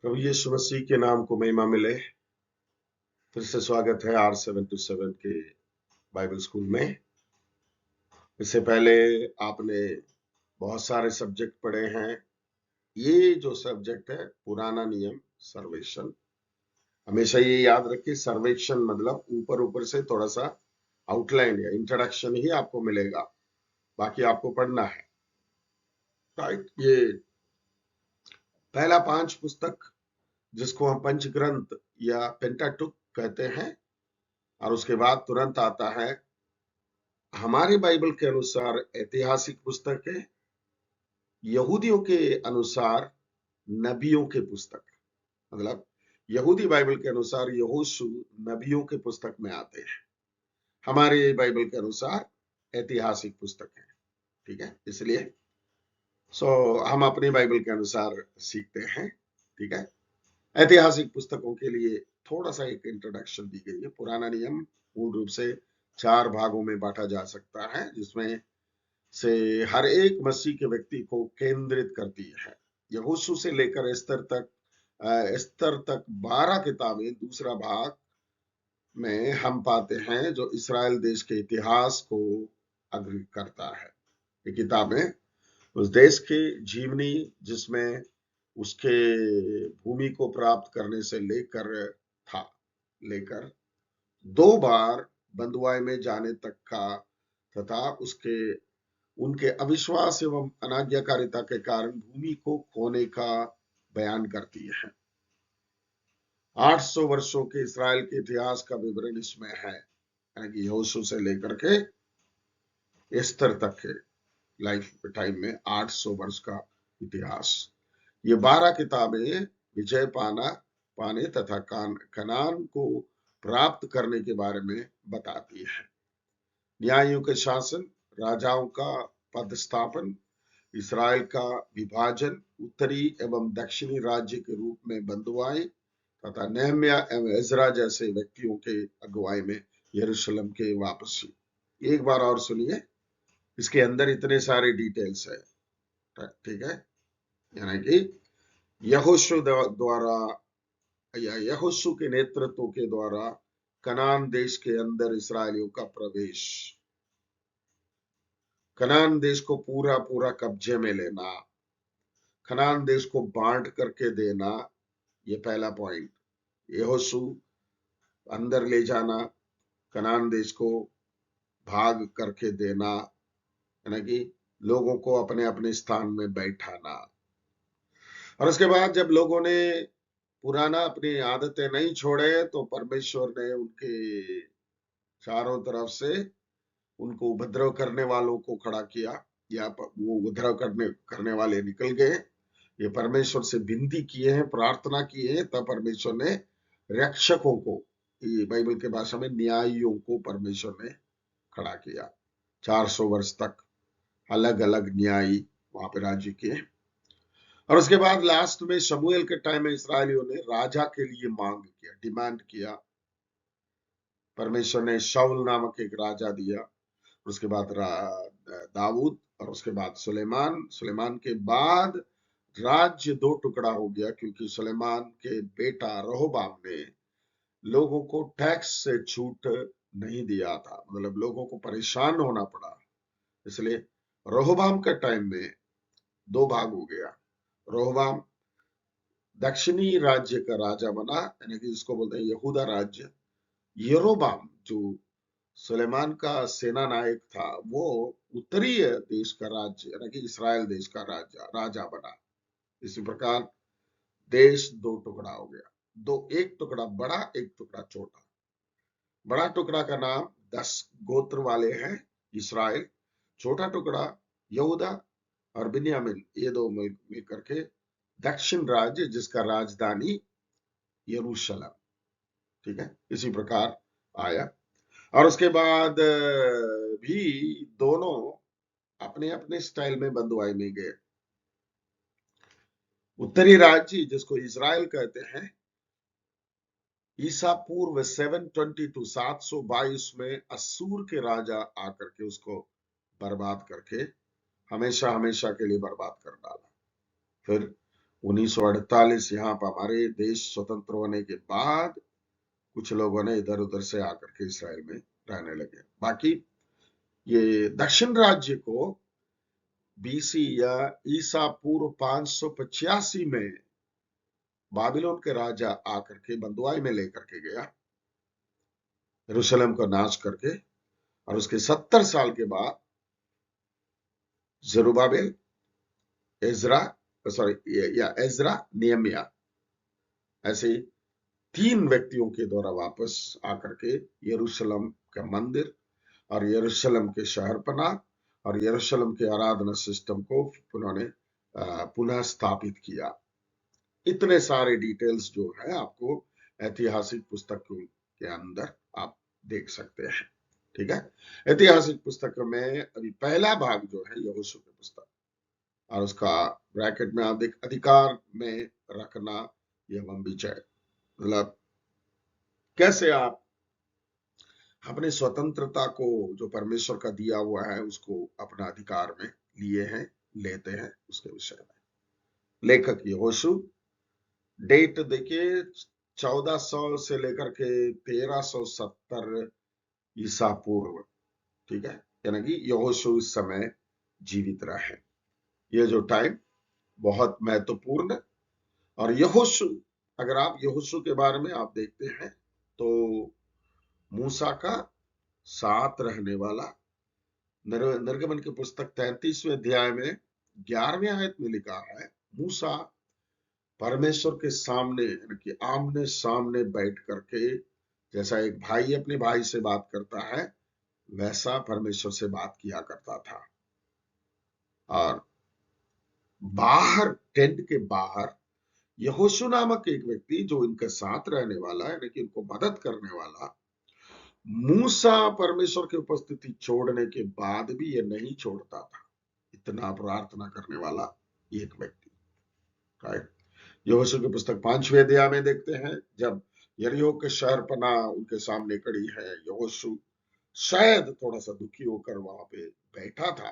प्रभु यीशु मसीह के नाम को महिमा मिले। फिर से स्वागत है R727 के बाइबल स्कूल में। इससे पहले आपने बहुत सारे सब्जेक्ट पढ़े हैं। ये जो सब्जेक्ट है पुराना नियम सर्वेक्षण, हमेशा ये याद रखिए, सर्वेक्षण मतलब ऊपर ऊपर से थोड़ा सा आउटलाइन या इंट्रोडक्शन ही आपको मिलेगा, बाकी आपको पढ़ना है। राइट, ये पहला 5 पुस्तक जिसको हम पंचग्रंथ या पेंटाटुक कहते हैं, और उसके बाद तुरंत आता है हमारे बाइबल के अनुसार ऐतिहासिक पुस्तक है, यहूदियों के अनुसार नबियों के पुस्तक। मतलब यहूदी बाइबल के अनुसार यहोशू नबियों के पुस्तक में आते हैं, हमारे बाइबल के अनुसार ऐतिहासिक पुस्तक है। ठीक है, इसलिए हम अपनी बाइबल के अनुसार सीखते हैं। ठीक है, ऐतिहासिक पुस्तकों के लिए थोड़ा सा एक इंट्रोडक्शन दी गई है। पुराना नियम मूल रूप से 4 भागों में बांटा जा सकता है, जिसमें से हर एक मसीह के व्यक्ति को केंद्रित करती है। यहोशू से लेकर एस्तर तक 12 किताबें दूसरा भाग में हम पाते हैं, जो इस्राएल देश के इतिहास को अग्रहित करता है। ये किताबें उस देश की जीवनी, जिसमें उसके भूमि को प्राप्त करने से लेकर 2 बार बंधुआई में जाने तक का, तथा उनके अविश्वास एवं अनाज्ञाकारिता के कारण भूमि को खोने का बयान करती है। 800 वर्षों के इस्राएल के इतिहास का विवरण इसमें है, यानी कि यहोशू से लेकर के एस्तर तक के लाइफ टाइम में 800 वर्ष का इतिहास। ये 12 किताबें विजय पाने तथा कनान को प्राप्त करने के बारे में बताती है। न्यायों के शासन, राजाओं का पदस्थापन, इस्राएल का विभाजन, उत्तरी एवं दक्षिणी राज्य के रूप में बंधुआई, तथा नेहम्या एवं एजरा जैसे व्यक्तियों के अगुवाई में यरूशलेम के वापसी। एक बार और सुनिए, इसके अंदर इतने सारे डिटेल्स है। ठीक है, यानी कि यहोशू के नेतृत्व के द्वारा कनान देश के अंदर इसराइलियों का प्रवेश, कनान देश को पूरा पूरा कब्जे में लेना, कनान देश को बांट करके देना, ये पहला पॉइंट। यहोशू अंदर ले जाना, कनान देश को भाग करके देना, यानी कि लोगों को अपने अपने स्थान में बैठाना। और उसके बाद जब लोगों ने पुराना अपनी आदतें नहीं छोड़े, तो परमेश्वर ने उनके चारों तरफ से उनको उपद्रव करने वालों को खड़ा किया, या वो उपद्रव करने वाले निकल गए। ये परमेश्वर से विनती किए हैं, प्रार्थना की है, तब परमेश्वर ने रक्षकों को, ये बाइबल के भाषा में न्यायियों को परमेश्वर ने खड़ा किया। 400 वर्ष तक अलग अलग न्यायी वहां पे राज्य किए। और उसके बाद लास्ट में शमूएल के टाइम में इसराइलियों ने राजा के लिए मांग किया, डिमांड किया। परमेश्वर ने शाऊल नामक एक राजा दिया, उसके बाद दाऊद, और उसके बाद सुलेमान के बाद राज्य 2 टुकड़ा हो गया, क्योंकि सुलेमान के बेटा रहोबाम ने लोगों को टैक्स से छूट नहीं दिया था, मतलब लोगों को परेशान होना पड़ा। इसलिए रहोबाम के टाइम में 2 भाग हो गया। रहोबाम दक्षिणी राज्य का राजा बना, यानी कि इसको बोलते हैं यहूदा राज्य। यरोबाम जो सुलेमान का सेना नायक था, वो उत्तरी देश का राज्य, यानी कि इसराइल देश का राजा बना। इसी प्रकार देश 2 टुकड़ा हो गया, एक टुकड़ा बड़ा, एक टुकड़ा छोटा। बड़ा टुकड़ा का नाम 10 गोत्र वाले हैं, इसराइल। छोटा टुकड़ा यहूदा और बिन्यामीन, ये 2 मिल करके दक्षिण राज्य, जिसका राजधानी यरूशलेम। ठीक है, इसी प्रकार आया। और उसके बाद भी दोनों अपने अपने स्टाइल में बंधुआई में गए। उत्तरी राज्य, जिसको इज़राइल कहते हैं, ईसा पूर्व 722 722 में असूर के राजा आकर के उसको बर्बाद करके हमेशा हमेशा के लिए बर्बाद कर डाला। फिर 1948 यहाँ पर हमारे देश स्वतंत्र होने के बाद कुछ लोगों ने इधर उधर से आकर के इसराइल में रहने लगे। बाकी ये दक्षिण राज्य को बीसी या ईसा पूर्व 585 में बाबिलोन के राजा आकर के बंदुआई में लेकर के गया, यरूशलेम को नाश करके। और उसके 70 साल के बाद जरुब्बाबेल, एजरा, नेहमिया, ऐसे 3 व्यक्तियों के द्वारा वापस आकर के यरूशलेम का मंदिर और यरूशलेम के शहरपना और यरूशलेम के आराधना सिस्टम को उन्होंने पुनः स्थापित किया। इतने सारे डिटेल्स जो है आपको ऐतिहासिक पुस्तकों के अंदर आप देख सकते हैं। ठीक है, ऐतिहासिक पुस्तक में अभी पहला भाग जो है यहोशू की पुस्तक, और उसका ब्रैकेट में आप देख अधिकार में रखना एवं विजय, मतलब कैसे आप अपने स्वतंत्रता को जो परमेश्वर का दिया हुआ है उसको अपना अधिकार में लिए हैं, लेते हैं, उसके विषय में लेखक यहोशू। डेट देखिए 1400 से लेकर के 1370 ईसा पूर्व। ठीक है, यानी कि यहोशू इस समय जीवित रहे। ये जो टाइम बहुत महत्वपूर्ण। और यहोशू, अगर आप यहोशू के बारे में आप देखते हैं तो मूसा का साथ रहने वाला, निर्गमन की पुस्तक 33वें अध्याय में 11वें आयत में लिखा है, मूसा परमेश्वर के सामने यानी कि आमने सामने बैठ करके, जैसा एक भाई अपने भाई से बात करता है वैसा परमेश्वर से बात किया करता था। और बाहर, टेंट के बाहर यहोशू नामक एक व्यक्ति जो इनके साथ रहने वाला है, लेकिन इनको मदद करने वाला, मूसा परमेश्वर की उपस्थिति छोड़ने के बाद भी ये नहीं छोड़ता था। इतना प्रार्थना करने वाला एक व्यक्ति। राइट, यहोशू की पुस्तक 5वें अध्याय में देखते हैं, जब यरीहो के शहर पना उनके सामने खड़ी है, यहोशू शायद थोड़ा सा दुखी होकर वहां पे बैठा था,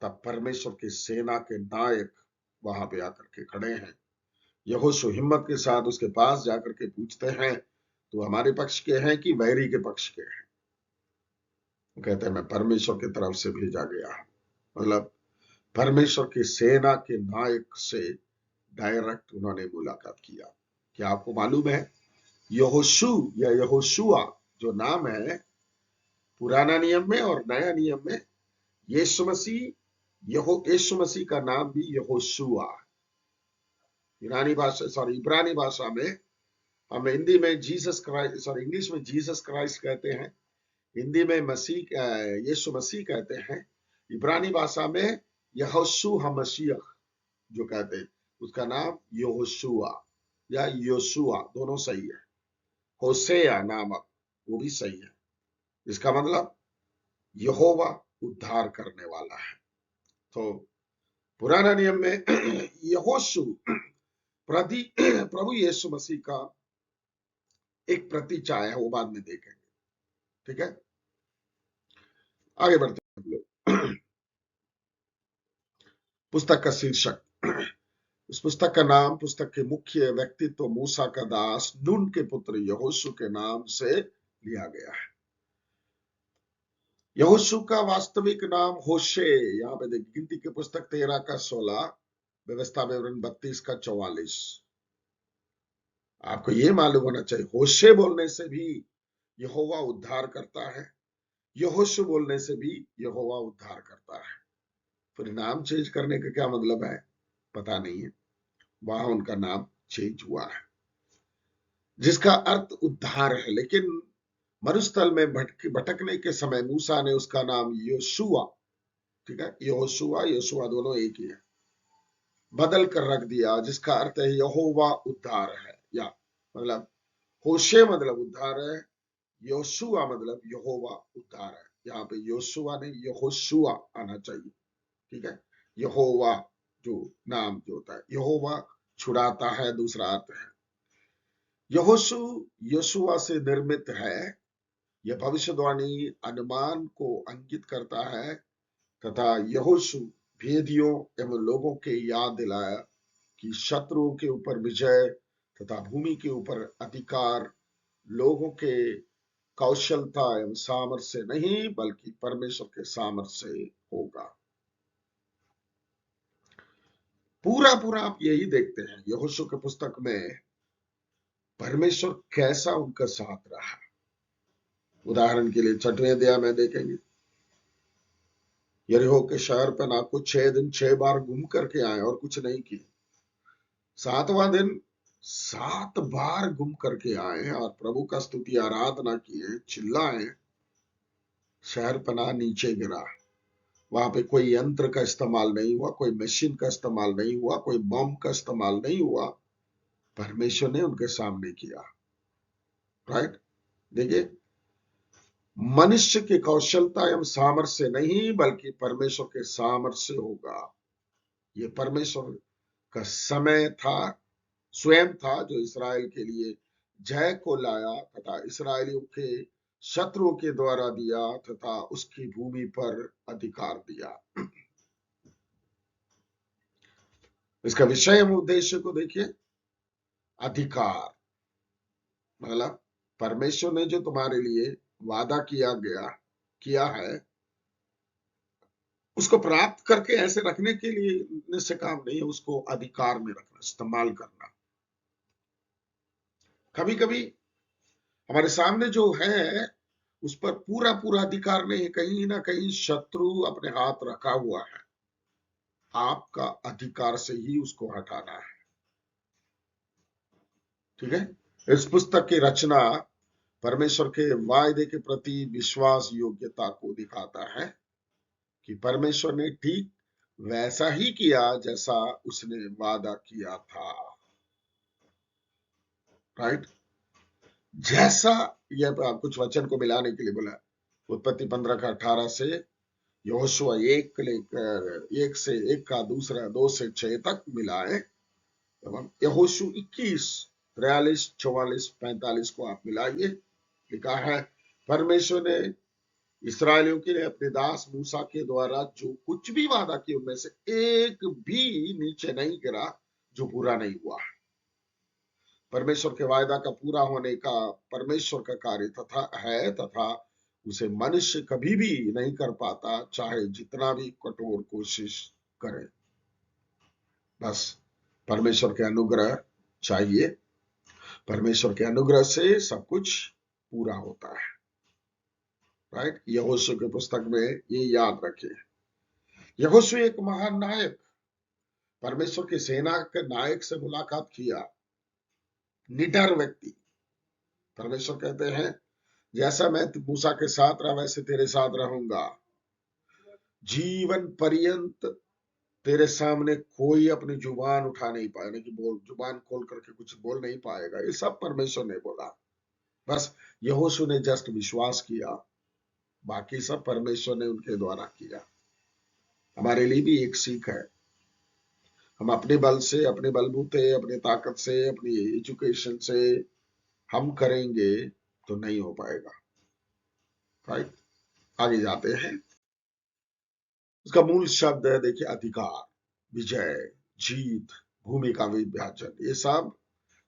तब परमेश्वर की सेना के नायक वहां पे आकर के खड़े हैं। यहोशू हिम्मत के साथ उसके पास जाकर के पूछते हैं, तो हमारे पक्ष के हैं कि वैरी के पक्ष के हैं? कहते हैं मैं परमेश्वर की तरफ से भेजा गया। मतलब परमेश्वर की सेना के नायक से डायरेक्ट उन्होंने मुलाकात किया। क्या आपको मालूम है यहोशू या यहोशुआ जो नाम है, पुराना नियम में और नया नियम में यीशु मसीह का नाम भी यहोशुआ। इब्रानी भाषा में, हम हिंदी में जीसस क्राइस्ट, इंग्लिश में जीसस क्राइस्ट कहते हैं, हिंदी में यीशु मसीह कहते हैं। इब्रानी भाषा में यहोशू हमशियह जो कहते हैं, उसका नाम यहोशुआ या योशुआ, दोनों सही है। होसेया नामक, वो भी सही है। इसका मतलब यहोवा उद्धार करने वाला है। तो पुराना नियम में यहोशू प्रभु यीशु मसीह का एक प्रतिचाय है, वो बाद में देखेंगे। ठीक है, आगे बढ़ते हैं हम लोग। पुस्तक का शीर्षक, इस पुस्तक का नाम, पुस्तक के मुख्य व्यक्तित्व मूसा का दास नून के पुत्र यहोशू के नाम से लिया गया है। यहोशू का वास्तविक नाम होशे, यहाँ पे देखिए गिनती की पुस्तक 13 का 16, व्यवस्था विवरण 32 का 44। आपको ये मालूम होना चाहिए होशे बोलने से भी यहोवा उद्धार करता है, यहोशू बोलने से भी यहोवा उद्धार करता है। फिर नाम चेंज करने का क्या मतलब है पता नहीं है, वहां उनका नाम चेंज हुआ है जिसका अर्थ उद्धार है। लेकिन मरुस्थल में भटकने के समय मूसा ने उसका नाम योशुआ, ठीक है, यहोशुआ दोनों एक ही है, बदल कर रख दिया, जिसका अर्थ है यहोवा उद्धार है। या मतलब होशे मतलब उद्धार है, योशुआ मतलब यहोवा उद्धार है। यहाँ पे योशुआ नहीं यहोशुआ आना चाहिए। ठीक है, यहोवा जो नाम जो होता है, यहोवा छुड़ाता है, दूसरा अर्थ है। यहोशू योशुआ से निर्मित है। यह भविष्यवाणी अनुमान को अंकित करता है तथा यहोशू भेदियों एवं लोगों के याद दिलाया कि शत्रुओं के ऊपर विजय तथा भूमि के ऊपर अधिकार लोगों के कौशलता एवं सामर्थ्य से नहीं बल्कि परमेश्वर के सामर्थ्य से होगा। पूरा पूरा आप यही देखते हैं यहोशू के पुस्तक में परमेश्वर कैसा उनका साथ रहा। उदाहरण के लिए 6वें अध्याय में देखेंगे, यरीहो के शहर पर ना कुछ 6 दिन 6 बार घूम करके आए और कुछ नहीं किए। 7वां दिन 7 बार घूम करके आए और प्रभु का स्तुति आराधना किए, चिल्लाए, शहर पना नीचे गिरा। वहां पे कोई यंत्र का इस्तेमाल नहीं हुआ, कोई मशीन का इस्तेमाल नहीं हुआ, कोई बम का इस्तेमाल नहीं हुआ, परमेश्वर ने उनके सामने किया। राइट, देखिए, मनुष्य की कौशलता एवं सामर्थ्य से नहीं बल्कि परमेश्वर के सामर्थ्य से होगा। ये परमेश्वर का समय था, स्वयं था, जो इसराइल के लिए जय को लाया तथा इसराइलियों के शत्रुओं के द्वारा दिया तथा उसकी भूमि पर अधिकार दिया। इसका विषय एवं उद्देश्य को देखिए, अधिकार मतलब परमेश्वर ने जो तुम्हारे लिए वादा किया है, उसको प्राप्त करके ऐसे रखने के लिए से काम नहीं है, उसको अधिकार में रखना, इस्तेमाल करना। कभी कभी हमारे सामने जो है उस पर पूरा पूरा अधिकार नहीं है, कहीं ना कहीं शत्रु अपने हाथ रखा हुआ है, आपका अधिकार से ही उसको हटाना है। ठीक है, इस पुस्तक की रचना परमेश्वर के वायदे के प्रति विश्वास योग्यता को दिखाता है कि परमेश्वर ने ठीक वैसा ही किया जैसा उसने वादा किया था। राइट, जैसा यह कुछ वचन को मिलाने के लिए बोला, उत्पत्ति 15 का 18 से यहोशुआ 1 से 1 का दूसरा 2 से 6 तक मिलाए, एवं यहोशू 21 43 44 45 को आप मिलाइए। लिखा है, परमेश्वर ने इसराइलियों के लिए अपने दास मूसा के द्वारा जो कुछ भी वादा किया उनमें से एक भी नीचे नहीं गिरा जो पूरा नहीं हुआ। परमेश्वर के वायदा का पूरा होने का परमेश्वर का कार्य तथा उसे मनुष्य कभी भी नहीं कर पाता, चाहे जितना भी कठोर कोशिश करे। बस परमेश्वर के अनुग्रह चाहिए, परमेश्वर के अनुग्रह से सब कुछ पूरा होता है। राइट, यहोशू की पुस्तक में ये याद रखिए। यहोशू एक महान नायक, परमेश्वर की सेना के नायक से मुलाकात किया, निडर व्यक्ति। परमेश्वर कहते हैं, जैसा मैं मूसा के साथ रहा वैसे तेरे साथ रहूंगा, जीवन पर्यंत तेरे सामने कोई अपनी जुबान उठा नहीं पाएगा, कि जुबान खोल करके कुछ बोल नहीं पाएगा। ये सब परमेश्वर ने बोला। बस यहोशू ने जस्ट विश्वास किया, बाकी सब परमेश्वर ने उनके द्वारा किया। हमारे लिए भी एक सीख है, हम अपने बल से, अपने बलबूते, अपने ताकत से, अपनी एजुकेशन से हम करेंगे तो नहीं हो पाएगा। राइट, आगे जाते हैं। उसका मूल शब्द है, देखिए, अधिकार, विजय, जीत, भूमि का विभाजन। ये सब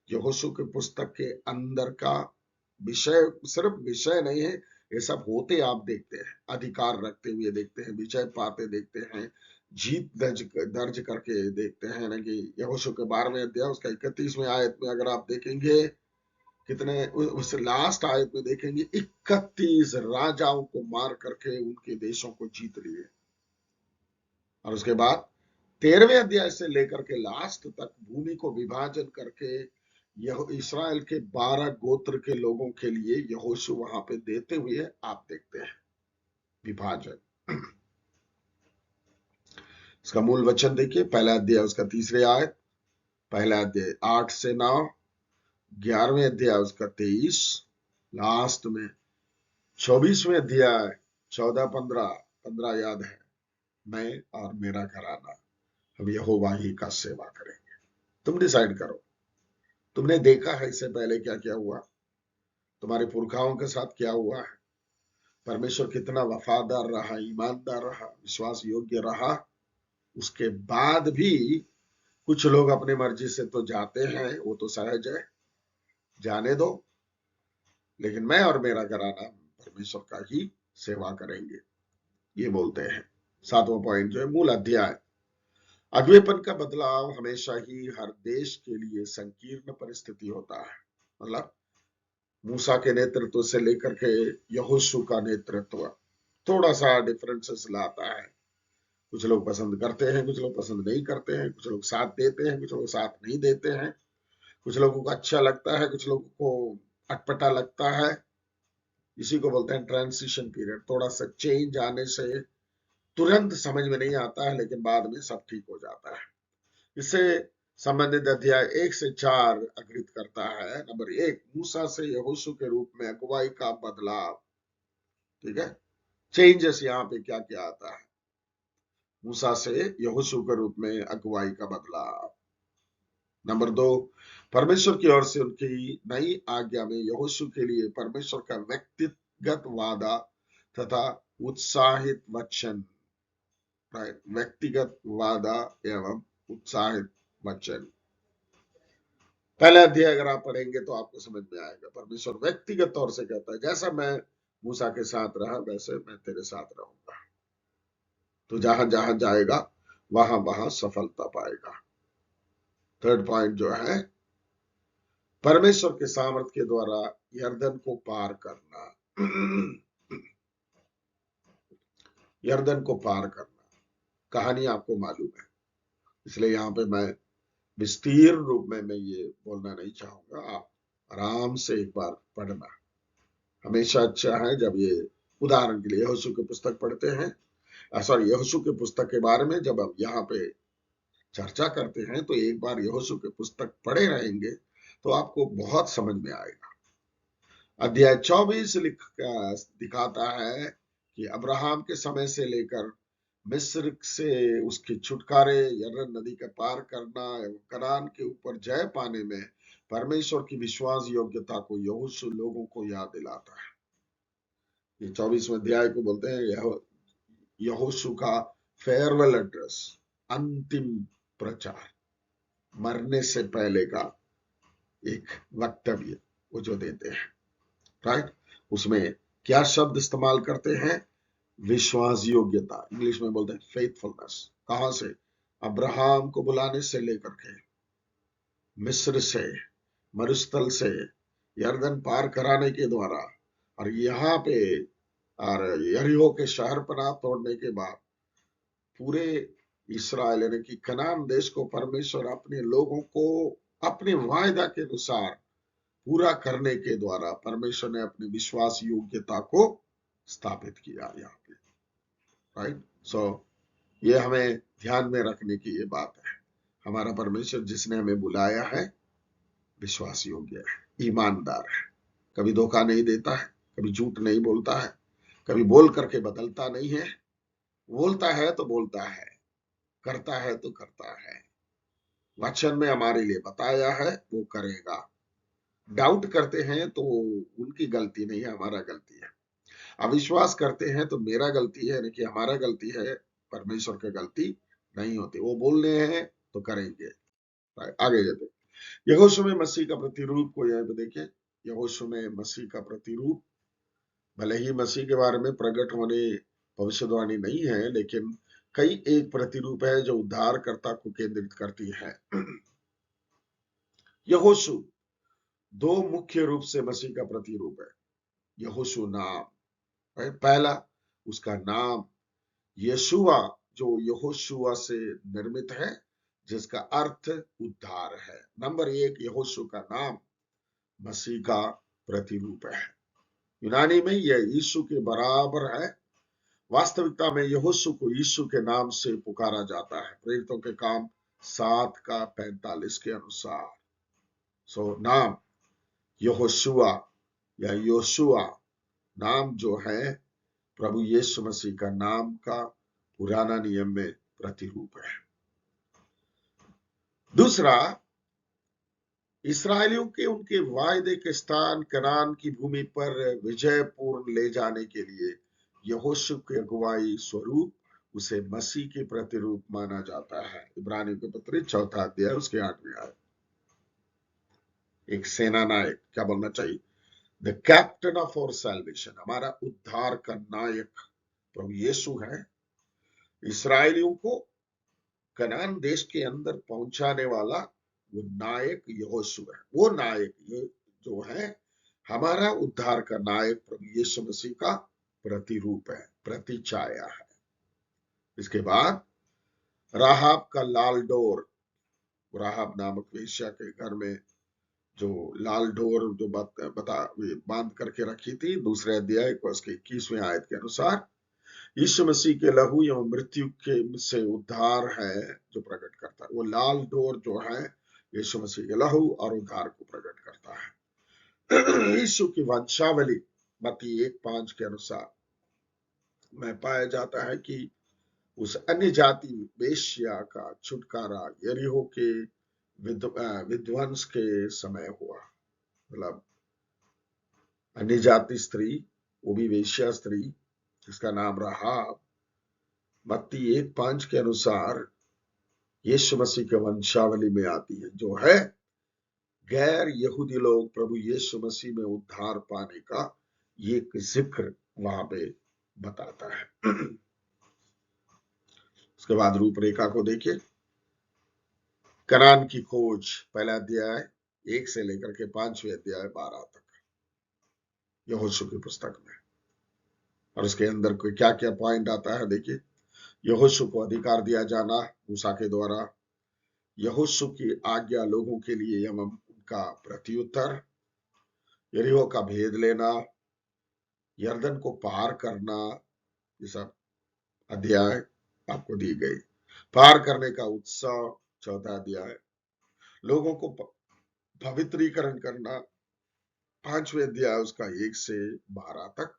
यहोशू के पुस्तक के अंदर का विषय, सिर्फ विषय नहीं है, ये सब होते आप देखते हैं, अधिकार रखते हुए देखते हैं, विजय पाते देखते हैं, जीत दर्ज करके देखते हैं। ना कि यहोशू के 12वें अध्याय उसका 31वें आयत में अगर आप देखेंगे, कितने उस लास्ट आयत में देखेंगे, 31 राजाओं को मार करके उनके देशों को जीत लिए। और उसके बाद 13वें अध्याय से लेकर के लास्ट तक भूमि को विभाजन करके यह इसराइल के 12 गोत्र के लोगों के लिए यहोशू वहां पे देते हुए आप देखते हैं विभाजन। इसका मूल वचन देखिए, पहला अध्याय उसका 3री आयत, पहला अध्याय 8 से 9, 11वें अध्याय उसका 23, लास्ट में 24वें अध्याय 14 15 याद है, मैं और मेरा घराना हम यहोवा ही का सेवा करेंगे। तुम डिसाइड करो, तुमने देखा है इससे पहले क्या क्या हुआ, तुम्हारे पुरखाओं के साथ क्या हुआ है, परमेश्वर कितना वफादार रहा, ईमानदार रहा, विश्वास योग्य रहा, उसके बाद भी कुछ लोग अपनी मर्जी से तो जाते हैं, वो तो सहज है, जाने दो, लेकिन मैं और मेरा घराना परमेश्वर का ही सेवा करेंगे, ये बोलते हैं। 7वां पॉइंट जो है मूल अध्याय, अगवेपन का बदलाव हमेशा ही हर देश के लिए संकीर्ण परिस्थिति होता है। मतलब मूसा के नेतृत्व से लेकर के यहोशू का नेतृत्व थोड़ा सा डिफरेंसेस लाता है। कुछ लोग पसंद करते हैं, कुछ लोग पसंद नहीं करते हैं, कुछ लोग साथ देते हैं, कुछ लोग साथ नहीं देते हैं, कुछ लोगों को अच्छा लगता है, कुछ लोगों को अटपटा लगता है। इसी को बोलते हैं ट्रांजिशन पीरियड। थोड़ा सा चेंज आने से तुरंत समझ में नहीं आता है, लेकिन बाद में सब ठीक हो जाता है। इससे संबंधित अध्याय 1 से 4 अग्रित करता है। नंबर 1, मूसा से यहोशू के रूप में अगुवाई का बदलाव। ठीक है, चेंजेस यहाँ पे क्या क्या आता है। मूसा से यहोशू के रूप में अगुवाई का बदलाव। नंबर 2, परमेश्वर की ओर से उनकी नई आज्ञा में यहोशू के लिए परमेश्वर का व्यक्तिगत वादा तथा उत्साहित वचन। व्यक्तिगत वादा एवं उत्साहित वचन। पहला अध्याय अगर आप पढ़ेंगे तो आपको समझ में आएगा। परमेश्वर व्यक्तिगत तौर से कहता है, जैसा मैं मूसा के साथ रहा वैसे मैं तेरे साथ रहूंगा, तो जहां जहां जाएगा वहां वहां सफलता पाएगा। थर्ड पॉइंट जो है, परमेश्वर के सामर्थ के द्वारा यर्दन को पार करना। यर्दन को पार करना, कहानी आपको मालूम है, इसलिए यहाँ पे मैं विस्तीर्ण रूप में मैं ये बोलना नहीं चाहूंगा। आप आराम से एक बार पढ़ना, हमेशा अच्छा है जब ये, उदाहरण के लिए यहोशू की पुस्तक पढ़ते हैं, सॉरी यहोशू की पुस्तक के बारे में जब हम यहाँ पे चर्चा करते हैं तो एक बार यहोशू की पुस्तक पढ़े रहेंगे तो आपको बहुत समझ में आएगा। अध्याय 24 दिखाता है कि अब्राहम के समय से लेकर मिस्र से उसके छुटकारे, यरदन नदी का पार करना एवं कनान के ऊपर जय पाने में परमेश्वर की विश्वास योग्यता को यहोशू लोगों को याद दिलाता है। ये 24वें अध्याय को बोलते हैं यहोशू का फेयरवेल एड्रेस, अंतिम प्रचार, मरने से पहले का एक वक्तव्य वो जो देते हैं। राइट, उसमें क्या शब्द इस्तेमाल करते हैं? विश्वास योग्यता, इंग्लिश में बोलते हैं फेथफुलनेस। कहां से? अब्राहम को बुलाने से लेकर के, मिस्र से, मरुस्थल से, यरदन पार कराने के द्वारा, और यहाँ पे और यरीहो के शहर पनाह तोड़ने के बाद पूरे इस्राएल यानी कि कनान देश को परमेश्वर अपने लोगों को अपने वायदा के अनुसार पूरा करने के द्वारा परमेश्वर ने अपनी विश्वास योग्यता को स्थापित किया यहाँ पे। राइट, सो ये हमें ध्यान में रखने की ये बात है। हमारा परमेश्वर जिसने हमें बुलाया है विश्वास योग्य है, ईमानदार है, कभी धोखा नहीं देता है, कभी झूठ नहीं बोलता है, कभी बोल करके बदलता नहीं है। बोलता है तो बोलता है, करता है तो करता है, वचन में हमारे लिए बताया है वो करेगा। डाउट करते हैं तो उनकी गलती नहीं है, हमारा गलती है। अविश्वास करते हैं तो मेरा गलती है, कि हमारा गलती है, परमेश्वर की गलती नहीं होती। वो बोलने हैं तो करेंगे। आगे जाते, यहोशू में मसीह का प्रतिरूप को यहाँ पे देखें। यहोशू में मसीह का प्रतिरूप, भले ही मसीह के बारे में प्रकट होने भविष्यवाणी नहीं है, लेकिन कई एक प्रतिरूप है जो उद्धारकर्ता को केंद्रित करती है। यहोशू दो मुख्य रूप से मसीह का प्रतिरूप है। यहोशू नाम, पहला उसका नाम यशुआ, जो यहोशुआ से निर्मित है, जिसका अर्थ उद्धार है। नंबर 1, यहोशू का नाम मसीह का प्रतिरूप है। यूनानी में यह यीशु के बराबर है। वास्तविकता में यहोशू को यीशु के नाम से पुकारा जाता है, प्रेरितों के काम 7:45 के अनुसार। सो नाम यहोशुआ या योशुआ नाम जो है प्रभु यीशु मसीह का नाम का पुराना नियम में प्रतिरूप है। दूसरा, इस्राएलियों के उनके वायदे के स्थान कनान की भूमि पर विजय पूर्ण ले जाने के लिए यहोशू की अगुवाई स्वरूप उसे मसीह के प्रतिरूप माना जाता है। इब्रानियों के पत्र 4 अध्याय उसके 8वें आयत। एक सेना नायक, क्या बोलना चाहिए, the captain of our salvation, हमारा उद्धार का नायक प्रभु यीशु है। इसराइलियों को कनान देश के अंदर पहुंचाने वाला वो नायक यहोशू है। वो नायक जो है हमारा उद्धार का नायक प्रभु यीशु मसीह का प्रतिरूप है, प्रतिछाया है। इसके बाद राहाब का लाल डोर, राहाब नामक वेश्या के घर में जो लाल डोर जो बांध करके रखी थी, दूसरे अध्याय को उसके 21वें आयत के अनुसार यीशु मसीह के लहू एवं मृत्यु के से उद्धार है जो प्रकट करता है। वो लाल डोर जो है यीशु मसीह के लहू और उद्धार को प्रकट करता है। यीशु की वंशावली मत्ती 1:5 के अनुसार में पाया जाता है कि उस अन्य जाति वेश्या का छुटकारा यरीहो के विध्वंस के समय हुआ। मतलब अन्य जाति स्त्री, वो भी वेश्या स्त्री जिसका नाम राहाब, मत्ती 1:5 के अनुसार यीशु मसीह के वंशावली में आती है, जो है गैर यहूदी लोग प्रभु यीशु मसीह में उद्धार पाने का ये जिक्र वहां पे बताता है। उसके बाद रूपरेखा को देखिए। कनान की खोज, पहला अध्याय 1 से लेकर के 5वें अध्याय 12 तक यहोशू की पुस्तक में, और उसके अंदर कोई क्या क्या पॉइंट आता है देखिए। यहोशू को अधिकार दिया जाना मूसा के द्वारा, यहोशू की आज्ञा लोगों के लिए एवं उनका प्रत्युत्तर, यरीहो का भेद लेना, यर्दन को पार करना, ये सब अध्याय आपको दी गई। पार करने का उत्सव 4था अध्याय, लोगों को पवित्रीकरण करना 5वें अध्याय उसका 1 से 12 तक,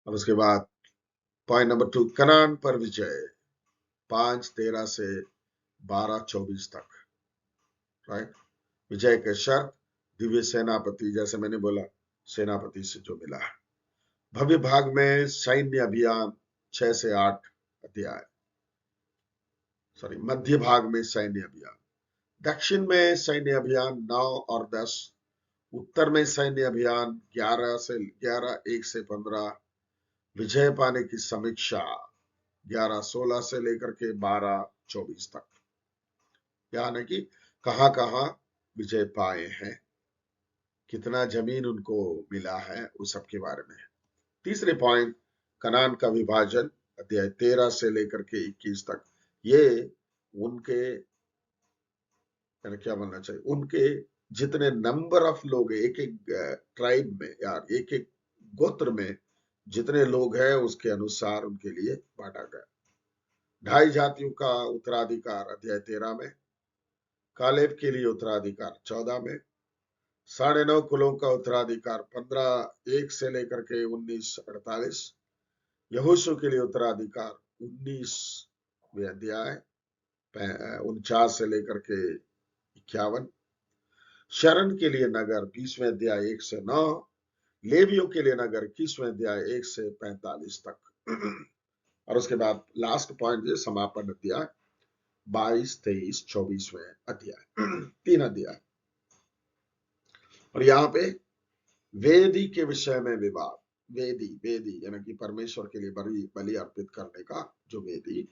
और उसके बाद पॉइंट नंबर 2 कनान पर विजय 5:13 से 12:24 तक, राइट। विजय के शर्त, दिव्य सेनापति, जैसे मैंने बोला सेनापति से जो मिला है। भव्य भाग में सैन्य अभियान 6 से 8 अध्याय, मध्य भाग में सैन्य अभियान, दक्षिण में सैन्य अभियान 9 और 10, उत्तर में सैन्य अभियान 11 1 से 15, विजय पाने की समीक्षा 11:16 से लेकर के 12:24 तक, यानी कि कहां कहां विजय पाए हैं, कितना जमीन उनको मिला है, उस सब के बारे में। तीसरे पॉइंट कनान का विभाजन अध्याय 13 से लेकर के 21 तक, ये उनके क्या बनना चाहिए, उनके जितने नंबर ऑफ लोग एक एक ट्राइब में या एक एक गोत्र में जितने लोग हैं उसके अनुसार उनके लिए बांटा गया। 2.5 जातियों का उत्तराधिकार अध्याय 13 में, कालेब के लिए उत्तराधिकार 14 में, 9.5 कुलों का उत्तराधिकार 15 1 से लेकर के 19:48, यहोशू के लिए उत्तराधिकार 19वें अध्याय 49 से लेकर के 51, शरण के लिए नगर 20वें अध्याय 1 से 9, लेवियों के लिए नगर 21वें अध्याय 1 से 45 तक, और उसके बाद लास्ट पॉइंट समापन अध्याय 22 23 24वें अध्याय, 3 अध्याय। और यहाँ पे वेदी के विषय में विवाद, वेदी यानी कि परमेश्वर के लिए बलि अर्पित करने का जो वेदी,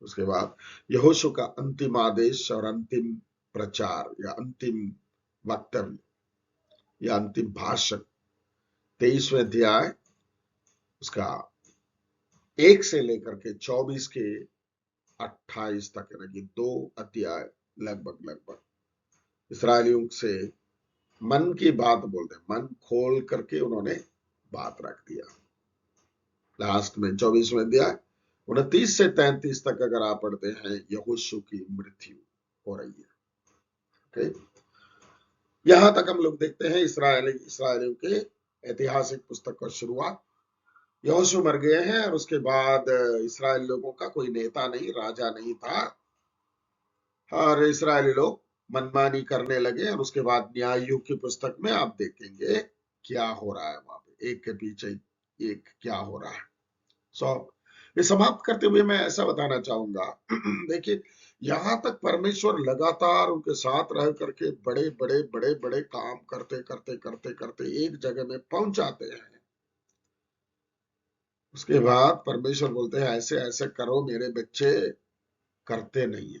उसके बाद यहोशू का अंतिम आदेश और अंतिम प्रचार या अंतिम वक्तव्य या अंतिम भाषण 23वें अध्याय उसका 1 से लेकर के 24 के 28 तक, यानी कि 2 अध्याय लगभग इसराइलियों से मन की बात बोलते हैं, मन खोल करके उन्होंने बात रख दिया। लास्ट में 24वें अध्याय 29 से 33 तक अगर आप पढ़ते हैं, यहोशू की मृत्यु हो रही है। यहां तक हम लोग देखते हैं इसराइलियों के ऐतिहासिक पुस्तक का शुरुआत। यहोशू मर गए हैं और उसके बाद इसराइल लोगों का कोई नेता नहीं, राजा नहीं था, और इसराइली लोग मनमानी करने लगे। और उसके बाद न्याय युग की पुस्तक में आप देखेंगे क्या हो रहा है वहां पे, एक के पीछे ये क्या हो रहा है। सो ये समाप्त करते हुए मैं ऐसा बताना चाहूंगा देखिए, यहाँ तक परमेश्वर लगातार उनके साथ रह करके बड़े बड़े बड़े बड़े काम करते करते करते करते एक जगह में पहुंच जाते हैं। उसके बाद परमेश्वर बोलते हैं ऐसे ऐसे करो मेरे बच्चे, करते नहीं है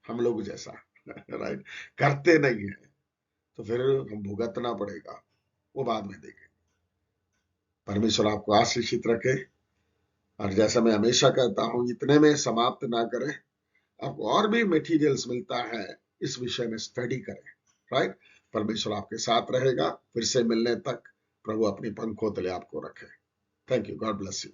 हम लोग जैसा राइट, करते नहीं है, तो फिर हम भुगतना पड़ेगा, वो बाद में देखें। परमेश्वर आपको आशीषित रखे, और जैसा मैं हमेशा कहता हूं, इतने में समाप्त ना करें, आपको और भी मटेरियल्स मिलता है, इस विषय में स्टडी करें, राइट। परमेश्वर आपके साथ रहेगा। फिर से मिलने तक प्रभु अपनी पंखों तले आपको रखे। Thank you, God bless you.